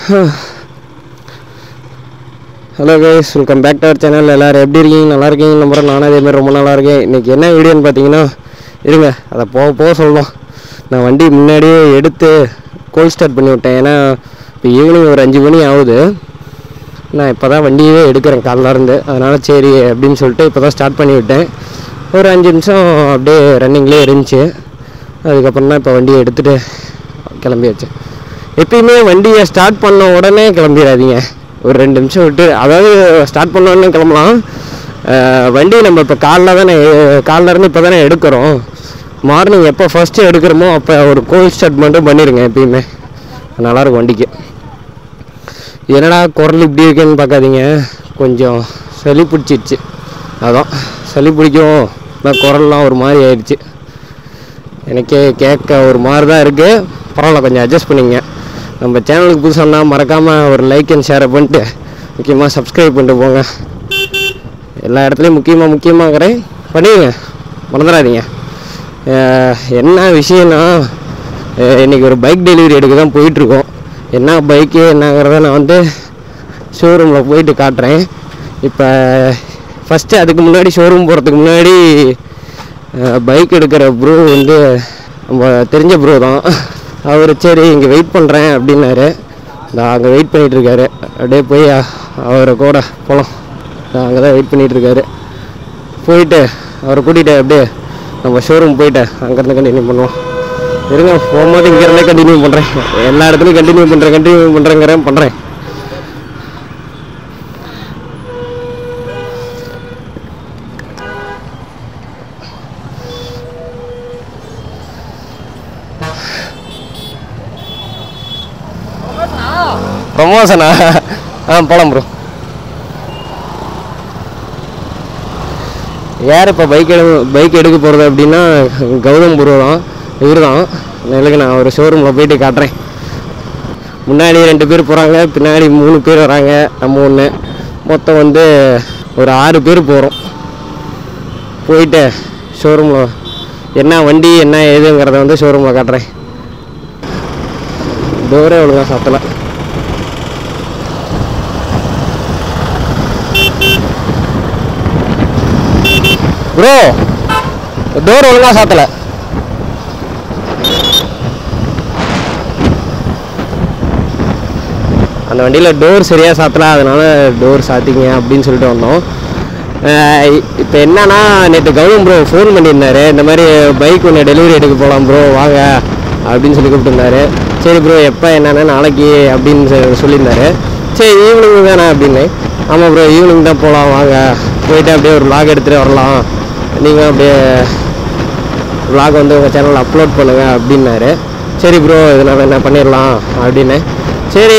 Hello guys, welcome back to our channel. எல்லோரும் எப்படி இருக்கீங்க? நல்லா இருக்கீங்க நம்புறேன். நானும் அதேமாதிரி ரொம்ப நல்லா இருக்கேன். இன்றைக்கி என்ன வீடியோன்னு பார்த்தீங்கன்னா, இருங்க அதை போக சொல்லலாம். நான் வண்டி முன்னாடியே எடுத்து கோல்ட் ஸ்டார்ட் பண்ணி விட்டேன். ஏன்னா இப்போ ஈவினிங் ஒரு 5 மணி ஆகுது. நான் இப்போ தான் வண்டியே எடுக்கிறேன் காலையிலேருந்து. அதனால் சரி அப்படின்னு சொல்லிட்டு இப்போ தான் ஸ்டார்ட் பண்ணி விட்டேன். ஒரு 5 நிமிஷம் அப்படியே ரன்னிங்லேயே இருந்துச்சு. அதுக்கப்புறம் தான் இப்போ வண்டியை எடுத்துகிட்டு கிளம்பியாச்சு. எப்பயுமே வண்டியை ஸ்டார்ட் பண்ண உடனே கிளம்பிடாதீங்க. ஒரு 2 நிமிஷம் விட்டு, அதாவது ஸ்டார்ட் பண்ண உடனே கிளம்பலாம். வண்டி நம்ம இப்போ காலையிலேருந்து இப்போ தானே எடுக்கிறோம். மார்னிங் எப்போ ஃபஸ்ட்டு எடுக்கிறோமோ அப்போ ஒரு கோல்ட் ஸ்டார்ட் மட்டும் பண்ணிடுங்க. எப்பயுமே நல்லாயிருக்கும் வண்டிக்கு. என்னடா குரல் இப்படி இருக்குன்னு பார்க்காதீங்க, கொஞ்சம் சளி பிடிச்சிடுச்சு. அதான் சளி பிடிக்கும், நான் குரல்லாம் ஒரு மாதிரி ஆயிடுச்சு. எனக்கே கேட்க ஒரு மாதிரி தான் இருக்குது. பரவாயில்ல, கொஞ்சம் அட்ஜஸ்ட் பண்ணிங்க. நம்ம சேனலுக்கு புதுசாக மறக்காமல் ஒரு லைக் அண்ட் ஷேரை பண்ணிட்டு முக்கியமாக சப்ஸ்கிரைப் பண்ணிட்டு போங்க. எல்லா இடத்துலையும் முக்கியமாக பண்ணிடுங்க, மறந்துடாதீங்க. என்ன விஷயம்னா, இன்றைக்கி ஒரு பைக் டெலிவரி எடுக்க தான் போயிட்டுருக்கோம். என்ன பைக்கு என்னங்கிறத நான் வந்து ஷோரூமில் போயிட்டு காட்டுறேன். இப்போ ஃபஸ்ட்டு அதுக்கு முன்னாடி ஷோரூம் போகிறதுக்கு முன்னாடி பைக் எடுக்கிற ப்ரோ வந்து நம்ம தெரிஞ்ச ப்ரோ தான். அவர் சரி இங்கே வெயிட் பண்ணுறேன் அப்படின்னாரு. நான் அங்கே வெயிட் பண்ணிகிட்ருக்காரு. அப்படியே போய் அவரை கூட போகலாம். அங்கே தான் வெயிட் பண்ணிகிட்ருக்காரு. போயிட்டு அவரை கூட்டிகிட்டு அப்படியே நம்ம ஷோரூம் போயிட்டு அங்கேருந்து கண்டினியூ பண்ணுவோம். இருங்க, போகும்போது இங்கேருந்தே கண்டினியூ பண்ணுறேன். எல்லா இடத்துலையும் கண்டினியூ பண்ணுறேன். ப்ரமோஷனா? போகலாம் ப்ரோ. யார் இப்போ பைக் எடுக்க போகிறது அப்படின்னா கௌதம் ப்ரோ தான். இவர் தான். எனக்கு நான் ஒரு ஷோரூமில் போயிட்டு காட்டுறேன். முன்னாடி 2 பேர் போகிறாங்க, பின்னாடி 3 பேர் வராங்க, நம்ம ஒன்று. மொத்தம் வந்து ஒரு 6 பேர் போகிறோம். போயிட்டு ஷோரூமில் என்ன வண்டி என்ன ஏதுங்கிறத வந்து ஷோரூமில் காட்டுறேன். டோரே ஒழுங்காக சாத்தலை. ப்ரோ, டோர் ஒழுங்காக சாத்தலை. அந்த வண்டியில் டோர் சரியாக சாத்தலை, அதனால் டோர் சாத்திங்க அப்படின்னு சொல்லிட்டு வந்தோம். இப்போ என்னன்னா, நேற்று கௌதம் ப்ரோ ஃபோன் பண்ணியிருந்தாரு. இந்த மாதிரி பைக் ஒன்று டெலிவரி எடுக்க போகலாம் ப்ரோ, வாங்க அப்படின்னு சொல்லி கூப்பிட்டுருந்தாரு. சரி ப்ரோ, எப்போ என்னென்னா நாளைக்கு அப்படின்னு சொல்லியிருந்தாரு. சரி ஈவினிங் தானே அப்படின்னு. ஆமாம் ப்ரோ, ஈவினிங் தான் போகலாம், வாங்க போயிட்டு அப்படியே ஒரு vlog எடுத்துகிட்டு வரலாம். நீங்கள் அப்படியே vlog வந்து உங்கள் சேனலில் அப்லோட் பண்ணுங்கள் அப்படின்னாரு. சரி ப்ரோ, இதனால் என்ன பண்ணிடலாம் அப்படின்னு. சரி,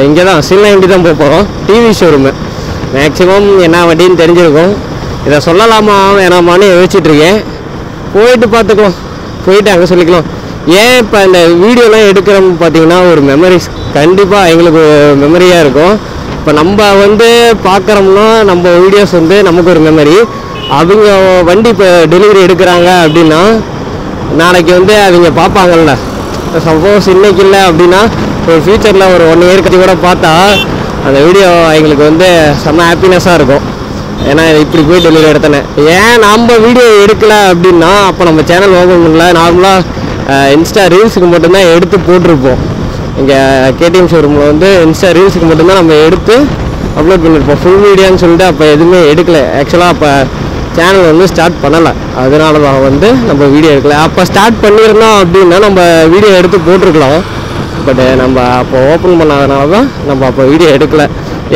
இங்கே தான் சில்லைண்டி தான் போகிறோம். TV showroom. மேக்ஸிமம் என்ன வண்டின்னு தெரிஞ்சிருக்கும். இதை சொல்லலாமா வேணாமான்னு யோசிச்சுட்ருக்கேன். போயிட்டு பார்த்துக்கலாம், போயிட்டு அங்கே சொல்லிக்கலாம். ஏன் இப்போ இந்த வீடியோலாம் எடுக்கிறோம் பார்த்தீங்கன்னா, ஒரு மெமரிஸ் கண்டிப்பாக எங்களுக்கு மெமரியாக இருக்கும். இப்போ நம்ம வந்து பார்க்குறோம்னா நம்ம வீடியோஸ் வந்து நமக்கு ஒரு மெமரி. அவங்க வண்டி இப்போ டெலிவரி எடுக்கிறாங்க அப்படின்னா நாளைக்கு வந்து அவங்க பார்ப்பாங்கல்ல. சப்போஸ் இன்றைக்கி இல்லை அப்படின்னா ஒரு ஃப்யூச்சரில் ஒரு 1 இயர் கட்டி கூட பார்த்தா அந்த வீடியோ எங்களுக்கு வந்து செம்ம ஹாப்பினஸ்ஸாக இருக்கும். ஏன்னா இப்படி போய் டெலிவரி எடுத்தேனே. ஏன் நம்ம வீடியோ எடுக்கலை அப்படின்னா, அப்போ நம்ம சேனல் ஓப்பன் பண்ணல. நார்மலாக இன்ஸ்டா ரீல்ஸுக்கு மட்டும்தான் எடுத்து போட்டிருப்போம். இங்கே கேடிஎம் ஷோரூமில் வந்து இன்ஸ்டா ரீல்ஸுக்கு மட்டும்தான் நம்ம எடுத்து அப்லோட் பண்ணியிருப்போம். ஃபுல் வீடியோன்னு சொல்லிட்டு அப்போ எதுவுமே எடுக்கலை. ஆக்சுவலாக அப்போ சேனல் வந்து ஸ்டார்ட் பண்ணலை. அதனால தான் வந்து நம்ம வீடியோ எடுக்கலை. அப்போ ஸ்டார்ட் பண்ணியிருந்தோம் அப்படின்னா நம்ம வீடியோ எடுத்து போட்டிருக்கலாம். பட் நம்ம அப்போ ஓப்பன் பண்ணாதனால தான் நம்ம அப்போ வீடியோ எடுக்கலை.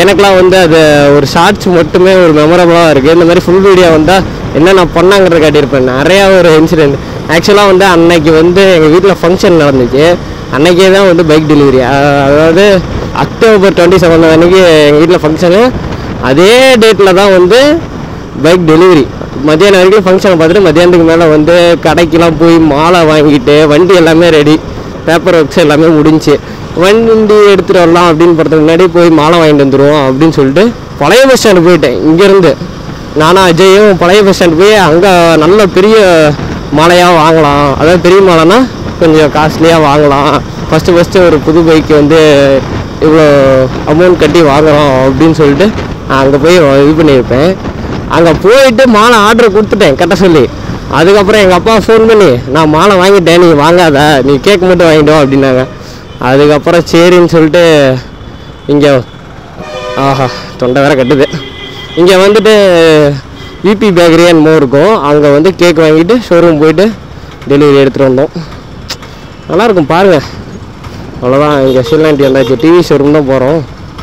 எனக்கெலாம் வந்து அது ஒரு ஷார்ட்ஸ் மட்டுமே ஒரு மெமரபுளாக இருக்குது. இந்த மாதிரி ஃபுல் வீடியோ வந்தால் என்னென்ன பண்ணாங்கிறத காட்டியிருப்பேன். நிறையா ஒரு இன்சிடெண்ட். ஆக்சுவலாக வந்து அன்னைக்கு வந்து எங்கள் வீட்டில் ஃபங்க்ஷன் நடந்துச்சு. அன்றைக்கே தான் வந்து பைக் டெலிவரி. அதாவது அக்டோபர் 27 அன்றைக்கி எங்கள் வீட்டில் ஃபங்க்ஷனு. அதே டேட்டில் தான் வந்து பைக் டெலிவரி. மத்தியானம் வரைக்கும் ஃபங்க்ஷனை பார்த்துட்டு மத்தியானத்துக்கு மேலே வந்து கடைக்கெலாம் போய் மாலை வாங்கிட்டு வண்டி எல்லாமே ரெடி, பேப்பர் ஒர்க்ஸ் எல்லாமே முடிஞ்சு வண்டி எடுத்துகிட்டு வரலாம் அப்படின்னு போகிறதுக்கு முன்னாடி போய் மாலை வாங்கிட்டு வந்துடுவோம் அப்படின்னு சொல்லிட்டு பழைய பஸ் ஸ்டாண்டு போயிட்டேன். இங்கேருந்து நானும் அஜயும் பழைய பஸ் ஸ்டாண்டு போய் அங்கே நல்ல பெரிய மாலையாக வாங்கலாம். அதாவது பெரிய மாலைனா கொஞ்சம் காஸ்ட்லியாக வாங்கலாம், ஃபஸ்ட்டு ஒரு புது பைக்கு வந்து இவ்வளோ அமௌண்ட் கட்டி வாங்குகிறோம் அப்படின்னு சொல்லிட்டு நான் அங்கே போய் இது பண்ணியிருப்பேன். அங்கே போயிட்டு மாலை ஆர்டர் கொடுத்துட்டேன் கட்ட சொல்லி. அதுக்கப்புறம் எங்கள் அப்பா ஃபோன் பண்ணி, நான் மாலை வாங்கிட்டேன், நீ வாங்காத, நீ கேக் மட்டும் வாங்கிட்டோம் அப்படின்னாங்க. அதுக்கப்புறம் சரின்னு சொல்லிட்டு இங்கே ஆஹா தொண்டை வேற கட்டுது. இங்கே வந்துட்டு விபி பேக்கரி அண்ட் மோர் இருக்கும். அங்கே வந்து கேக் வாங்கிட்டு ஷோரூம் போயிட்டு டெலிவரி எடுத்துகிட்டு வந்தோம். நல்லாயிருக்கும் பாருங்கள். அவ்வளோதான், இங்கே ஷில்லாண்டி வந்தாச்சு. டிவி ஷோரூம் தான் போகிறோம்,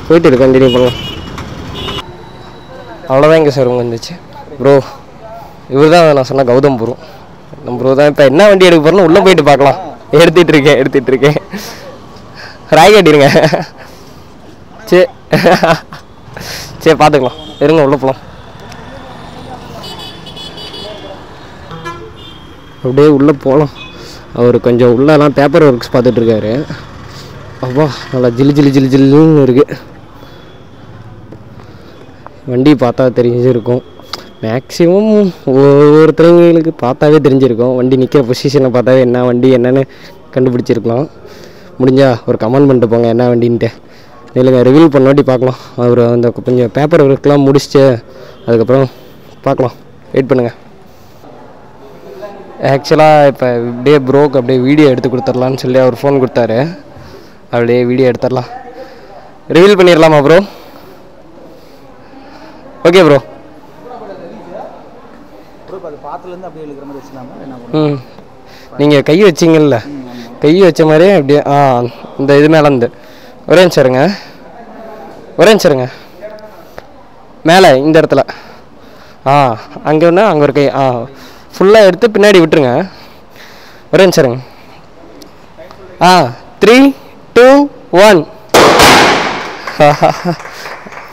போயிட்டு இது கண்டினியூ பண்ணலாம். அவ்வளோதான் இங்கே ஷோரூம் வந்துச்சு. ப்ரோ இவர் தான் நான் சொன்ன கௌதம் ப்ரோ. நம்ம ப்ரோ தான். இப்போ என்ன வண்டி எடுக்க போகிறோன்னு உள்ளே போயிட்டு பார்க்கலாம். எடுத்துகிட்டு இருக்கேன் ராய் காட்டிடுங்க. சரி பார்த்துக்கலாம், இருங்க உள்ளே போகலாம். அப்படியே உள்ளே போகலாம். அவர் கொஞ்சம் உள்ளெல்லாம் பேப்பர் ஒர்க்ஸ் பார்த்துட்ருக்காரு. அப்பா நல்லா ஜில்லுன்னு இருக்குது. வண்டி பார்த்தா தெரிஞ்சிருக்கும், மேக்ஸிமம் ஒவ்வொருத்தவங்களுக்கு பார்த்தாவே தெரிஞ்சிருக்கும். வண்டி நிற்கிற பொசிஷனை பார்த்தாவே என்ன வண்டி என்னென்னு கண்டுபிடிச்சிருக்கலாம். முடிஞ்சால் ஒரு கமெண்ட் பண்ணிட்டு போங்க என்ன வண்டின்ட்டு. இல்லைங்க ரிவ்யூ பண்ணாட்டி பார்க்கலாம். அவர் அந்த கொஞ்சம் பேப்பர் ஒர்க்லாம் முடிச்சுட்டு அதுக்கப்புறம் பார்க்கலாம், வெயிட் பண்ணுங்கள். ஆக்சுவலாக இப்போ அப்படியே ப்ரோக்கு அப்படியே வீடியோ எடுத்து கொடுத்துர்லான்னு சொல்லி அவர் ஃபோன் கொடுத்தாரு. அப்படியே வீடியோ எடுத்துடலாம். ரிவீல் பண்ணிடலாமா ப்ரோ? Okay bro. நீங்கள் கை வச்சிங்கல்ல, கை வச்ச மாதிரியே அப்படியே இந்த இது மேலே இருந்து ஒரே நிமிஷம் மேலே இந்த இடத்துல அங்கே ஒன்று அங்கே ஒரு கை ஃபுல்லாக எடுத்து பின்னாடி விட்டுருங்க. ஒரே நிமிஷம் 3, 2, 1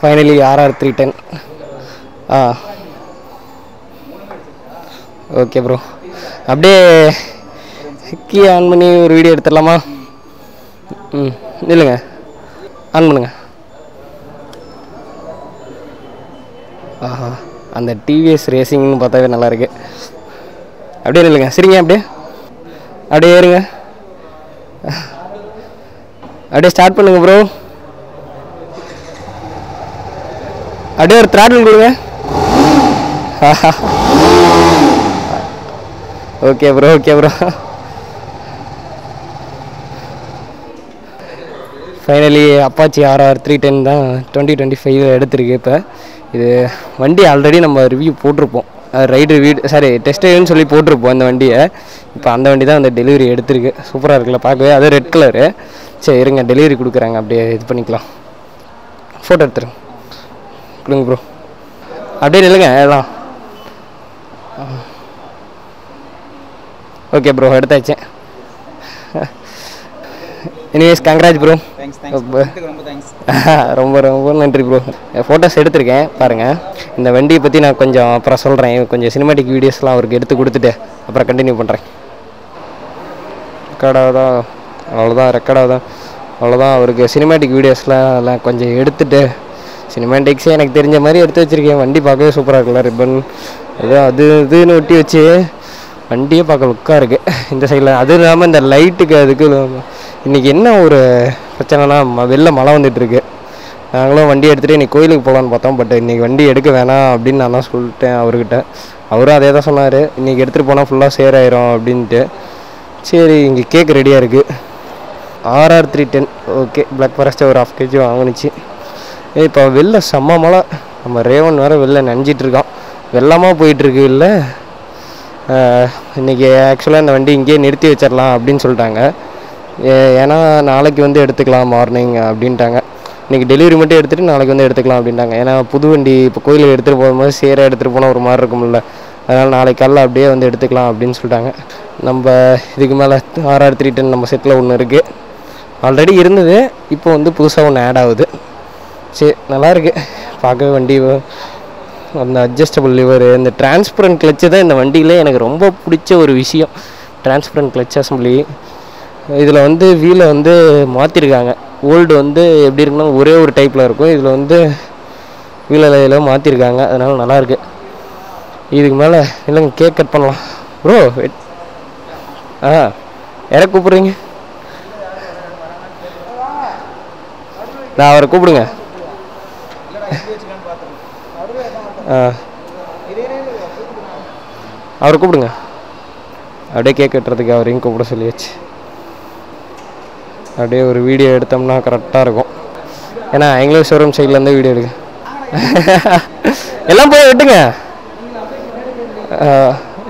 ஃபைனலி RR 310. Okay bro. அப்படியே கீ ஆன் பண்ணி ஒரு வீடியோ எடுத்துடலாமா? இல்லைங்க ஆன் பண்ணுங்க. அந்த டிவிஎஸ் ரேசிங்னு பார்த்தாவே நல்லாயிருக்கு. அப்படியே இல்லைங்க, சரிங்க அப்படியே ஏறுங்க, அப்படியே ஸ்டார்ட் பண்ணுங்க ப்ரோ. அப்படியே ஒரு த்ராட்டில் கொடுங்க. Okay bro. Finally Apache RR 310 தான் 2025 எடுத்திருக்கு. இப்போ இது வண்டி ஆல்ரெடி நம்ம ரிவ்யூ போட்டிருப்போம், டெஸ்ட் ரைடுன்னு சொல்லி போட்டிருப்போம் இந்த வண்டியை. இப்போ அந்த வண்டி தான் அந்த டெலிவரி எடுத்திருக்கு. சூப்பராக இருக்குல்ல பார்க்கவே, அது ரெட் கலரு. சரி இருங்க, டெலிவரி கொடுக்குறாங்க, அப்படியே இது பண்ணிக்கலாம். ஃபோட்டோ எடுத்துருங்க, கொடுங்க ப்ரோ. அப்படியே இல்லைங்க எல்லாம் ஓகே ப்ரோ, எடுத்தாச்சு. Anyways congrats bro. ரொம்ப நன்றி ப்ரோ. ஃபோட்டோஸ் எடுத்திருக்கேன் பாருங்கள். இந்த வண்டியை பற்றி நான் கொஞ்சம் அப்புறம் சொல்கிறேன். கொஞ்சம் சினிமேட்டிக் வீடியோஸ்லாம் அவருக்கு எடுத்து கொடுத்துட்டு அப்புறம் கண்டினியூ பண்ணுறேன். அவ்வளோதான் அவருக்கு சினிமேட்டிக் வீடியோஸ்லாம் எல்லாம் கொஞ்சம் எடுத்துகிட்டு, சினிமேட்டிக்ஸே எனக்கு தெரிஞ்ச மாதிரி எடுத்து வச்சுருக்கேன். வண்டி பார்க்கவே சூப்பராக இருக்குல்ல, ரிப்பன் இதுன்னு ஒட்டி வச்சு வண்டியே பார்க்க லுக்காக இருக்குது இந்த சைடில். அதுவும் இல்லாமல் இந்த லைட்டுக்கு அதுக்கு இன்றைக்கி என்ன ஒரு பிரச்சனைனா, வெளில மழை வந்துட்டுருக்கு. நாங்களும் வண்டி எடுத்துகிட்டு இன்றைக்கி கோயிலுக்கு போகலான்னு பார்த்தோம். பட் இன்றைக்கி வண்டி எடுக்க வேணாம் அப்படின்னு நான் தான் சொல்லிட்டேன் அவர்கிட்ட. அவரும் அதே தான் சொன்னார், இன்றைக்கி எடுத்துகிட்டு போனால் ஃபுல்லாக சேர் ஆயிரும் அப்படின்ட்டு. சரி, இங்கே கேக் ரெடியாக இருக்குது. RR 310 okay. பிளாக் ஃபாரஸ்ட்டு ஒரு 1/2 kg வாங்கினுச்சு. இப்போ வெளில செம்ம மழை, நம்ம ரேவன் வேறு வெளில நனைஞ்சிட்ருக்கான், வெள்ளமாக போயிட்டுருக்கு. இல்லை இன்றைக்கி ஆக்சுவலாக இந்த வண்டி இங்கேயே நிறுத்தி வச்சிடலாம் அப்படின்னு சொல்லிட்டாங்க. ஏன்னா நாளைக்கு வந்து எடுத்துக்கலாம் மார்னிங் அப்படின்ட்டாங்க. இன்றைக்கி டெலிவரி மட்டும் எடுத்துகிட்டு நாளைக்கு வந்து எடுத்துக்கலாம் அப்படின்ட்டாங்க. ஏன்னா புது வண்டி இப்போ கோயிலுக்கு எடுத்துகிட்டு போகும்போது சேராக எடுத்துகிட்டு போனால் ஒரு மாதிரி இருக்கும்ல, அதனால் நாளைக்கு காலைல அப்படியே வந்து எடுத்துக்கலாம் அப்படின்னு சொல்லிட்டாங்க. நம்ம இதுக்கு மேலே RR 310 நம்ம செட்டில் ஒன்று இருக்குது, ஆல்ரெடி இருந்தது, இப்போ வந்து புதுசாக ஒன்று ஆட் ஆகுது. சரி நல்லாயிருக்கு பார்க்கவே. வண்டி அந்த அட்ஜஸ்டபிள் லிவர், இந்த டிரான்ஸ்பரண்ட் கிளச்சு தான் இந்த வண்டியில் எனக்கு ரொம்ப பிடிச்ச ஒரு விஷயம். Transparent clutch assembly. இதில் வந்து வீலை வந்து மாற்றிருக்காங்க. ஓல்டு வந்து எப்படி இருக்குன்னா ஒரே ஒரு டைப்பில் இருக்கும், இதில் வந்து வீலில் மாற்றிருக்காங்க, அதனால் நல்லாயிருக்கு. இதுக்கு மேலே இல்லைங்க கேக் கட் பண்ணலாம் ப்ரோ. யாரை கூப்பிட்றீங்க? நான் அவரை கூப்பிடுங்க. அவரை கூப்பிடுங்க. அப்படியே கேக் வெட்டுறதுக்கு அவரையும் கூப்பிட சொல்லியாச்சு. அப்படியே ஒரு வீடியோ எடுத்தோம்னா கரெக்டாக இருக்கும். ஏன்னா எங்களுக்கு ஷோரூம் சைட்லேருந்து வீடியோ எடுங்க. எல்லாம் போய் வெட்டுங்க.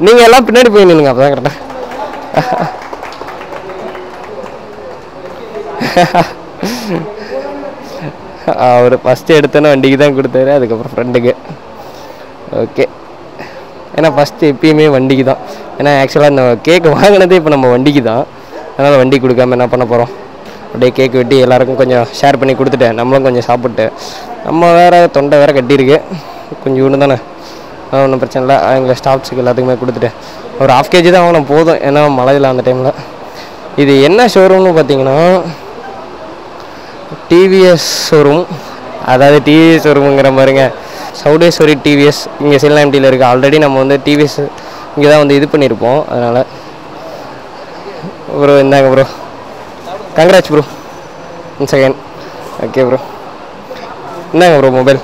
நீங்கள் எல்லாம் பின்னாடி போய் நின்னுங்க, அப்போ தான் கரெக்டாக. அவர் ஃபஸ்ட்டு எடுத்தோன்னே வண்டிக்கு தான் கொடுத்தாரு, அதுக்கப்புறம் ஃப்ரெண்டுக்கு. ஓகே, ஏன்னா ஃபஸ்ட்டு எப்பயுமே வண்டிக்கு தான். ஏன்னா ஆக்சுவலாக இந்த கேக்கு வாங்கினதே இப்போ நம்ம வண்டிக்கு தான். அதனால் வண்டி கொடுக்காம என்ன பண்ண போகிறோம்? அப்படியே கேக்கு வெட்டி எல்லாேருக்கும் கொஞ்சம் ஷேர் பண்ணி கொடுத்துட்டு நம்மளும் கொஞ்சம் சாப்பிட்டு, நம்ம வேறு தொண்டை வேறு கட்டியிருக்கு கொஞ்சம் ஒன்று தானே, ஒன்றும் பிரச்சனை இல்லை. எங்கள் ஸ்டாஃப்ஸுக்கு எல்லாத்துக்குமே கொடுத்துட்டு ஒரு 1/2 kg தான் வாங்கினா போதும். ஏன்னா மழையில் அந்த டைமில். இது என்ன ஷோரூம்னு பார்த்தீங்கன்னா டிவிஎஸ் ஷோரூம். அதாவது டிவிஎஸ் ஷோரூமுங்கிற மாதிரிங்க, சௌடேஸ்வரி டிவிஎஸ் இங்கே சில்நாம்டியில் இருக்குது. ஆல்ரெடி நம்ம வந்து டிவிஎஸ் இங்கே தான் வந்து இது பண்ணியிருப்போம். அதனால் ப்ரோ இந்தாங்க bro, congrats bro. 1 second. Okay bro, இந்தாங்க ப்ரோ மொபைல்.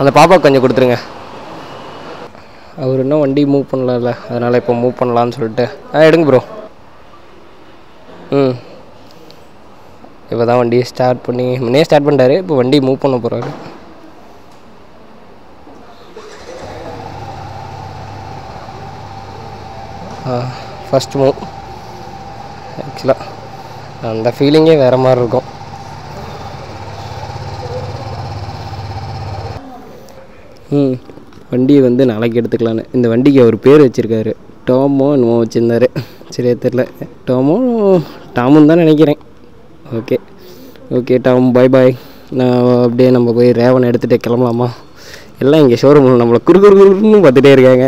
அந்த பாப்பாவுக்கு கொஞ்சம் கொடுத்துருங்க. அவர் இன்னும் வண்டி மூவ் பண்ணலாம்ல, அதனால் இப்போ மூவ் பண்ணலான்னு சொல்லிட்டு எடுங்க ப்ரோ. இப்போ தான் வண்டியை ஸ்டார்ட் பண்ணி முன்னே ஸ்டார்ட் பண்ணிட்டாரு. இப்போ வண்டி மூவ் பண்ண போகிறாரு. First move. ஆக்சுவலாக அந்த ஃபீலிங்கே வேறு மாதிரி இருக்கும். வண்டியை வந்து நாளைக்கு எடுத்துக்கலான்னு இந்த வண்டிக்கு அவர் பேர் வச்சுருக்காரு. டோமோ என்னமோ வச்சுருந்தாரு, சரியா தெரில. டாமுன்னு தான் நினைக்கிறேன். ஓகே ஓகே டாம், பாய் பாய். நான் அப்படியே நம்ம போய் ரேவன் எடுத்துகிட்டு கிளம்பலாமா? எல்லாம் இங்கே ஷோரூமில் நம்மளை குறுன்னு பார்த்துட்டே இருக்காங்க.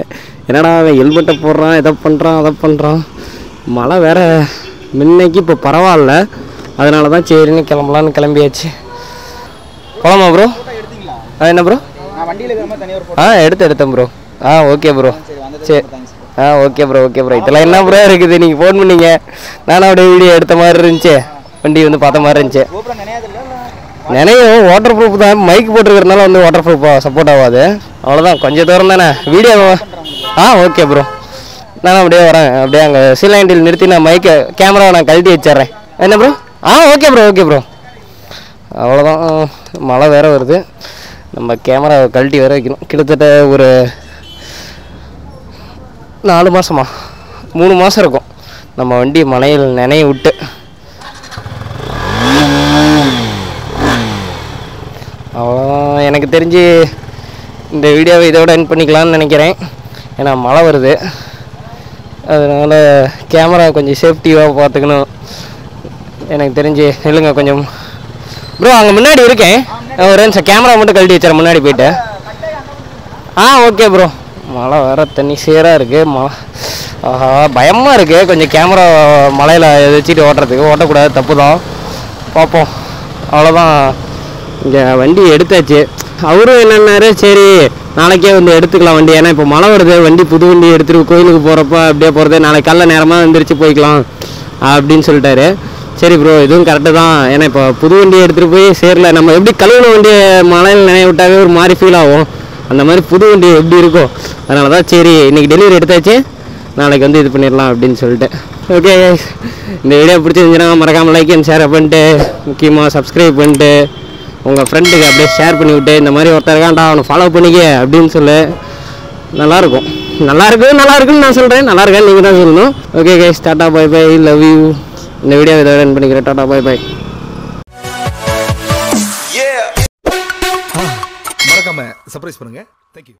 என்னடா அவன் ஹெல்மெட்டை போடுறான், எதை பண்ணுறான் அதை பண்ணுறான். மழை வேறு முன்னைக்கு இப்போ பரவாயில்ல, அதனால தான் சரின்னு கிளம்பலான்னு கிளம்பியாச்சு. போகலாமா ப்ரோ? என்ன ப்ரோ? எடுத்தேன் ப்ரோ. ஓகே ப்ரோ, சரி. Okay bro, okay bro. இதெல்லாம் என்ன ப்ரோ இருக்குது? நீங்கள் ஃபோன் பண்ணீங்க, நானும் அப்படியே வீடியோ எடுத்த மாதிரி இருந்துச்சு, வண்டி வந்து பார்த்த மாதிரி இருந்துச்சு. நினைவும் வாட்டர் ப்ரூஃப் தான், மைக் போட்டுருக்கிறதுனால வந்து வாட்டர் ப்ரூஃபாக சப்போர்ட் ஆகாது. அவ்வளோதான், கொஞ்சம் தூரம் தானே வீடியோ. ஓகே ப்ரோ, நானும் அப்படியே வரேன். அப்படியே அங்கே சீலாண்டில் நிறுத்தி நான் மைக்கை கேமராவை நான் கழட்டி வச்சிட்றேன். என்ன bro? Okay bro, okay bro. அவ்வளோதான், மழை வேறு வருது. நம்ம கேமராவை கழட்டி வேறு வைக்கணும். கிட்டத்தட்ட ஒரு 4 மாதமா 3 மாதம் இருக்கும் நம்ம வண்டி மழையில் நினைய விட்டு. அவ்வளோதான், எனக்கு தெரிஞ்சு இந்த வீடியோவை இதோட எண்ட் பண்ணிக்கலான்னு நினைக்கிறேன். ஏன்னா மழை வருது, அதனால் கேமரா கொஞ்சம் சேஃப்டியாக பார்த்துக்கணும். எனக்கு தெரிஞ்சு இல்லைங்க கொஞ்சம் ப்ரோ, அங்கே முன்னாடி இருக்கேன், ஒரு நிமிஷம் கேமரா மட்டும் கழட்டி வச்சுறேன் முன்னாடி போயிட்டு. Okay bro. மழை வேறு தண்ணி சேராக இருக்குது. பயமாக இருக்குது கொஞ்சம் கேமரா மழையில் வச்சுட்டு ஓட்டக்கூடாது, தப்பு தான். பார்ப்போம். அவ்வளோதான், இங்கே வண்டி எடுத்தாச்சு. அவரும் என்னன்னாரு, சரி நாளைக்கே வந்து எடுத்துக்கலாம் வண்டி, ஏன்னா இப்போ மழை வருது, வண்டி புது வண்டி எடுத்துகிட்டு கோயிலுக்கு போகிறப்ப அப்படியே போகிறது, நாளைக்கு காலைல நேரமாக வந்துருச்சு போய்க்கலாம் அப்படின்னு சொல்லிட்டாரு. சரி ப்ரோ, இதுவும் கரெக்டு தான். ஏன்னா இப்போ புது வண்டியை எடுத்துகிட்டு போய் சேரில் நம்ம எப்படி கழுவுன வண்டியை மழையில் நினைவு விட்டாவே ஒரு மாதிரி ஃபீல் ஆகும், அந்த மாதிரி புது வண்டி எப்படி இருக்கும். அதனால தான் சரி இன்றைக்கி டெலிவரி எடுத்தாச்சு, நாளைக்கு வந்து இது பண்ணிடலாம் அப்படின்னு சொல்லிட்டு. ஓகே, இந்த வீடியோ பிடிச்சிருந்துச்சுன்னா மறக்காமல் லைக் அண்ட் ஷேர் பண்ணிட்டு, முக்கியமாக சப்ஸ்கிரைப் பண்ணிட்டு உங்கள் ஃப்ரெண்டுக்கு அப்படியே ஷேர் பண்ணி விட்டு, இந்த மாதிரி ஒருத்தர் இருக்கான்டா அவனை ஃபாலோ பண்ணிக்க அப்படின்னு சொல்லு. நல்லாயிருக்கும், நல்லாயிருக்குன்னு நான் சொல்கிறேன், நல்லா இருக்கேன்னு நீங்கள் தான் சொல்லணும். Okay guys, tata bye bye, love you. இந்த வீடியோ இதோட எண்ட் பண்ணிக்கிறேன். Tata bye bye. மறக்காம சர்ப்ரைஸ் பண்ணுங்க. தேங்க்யூ.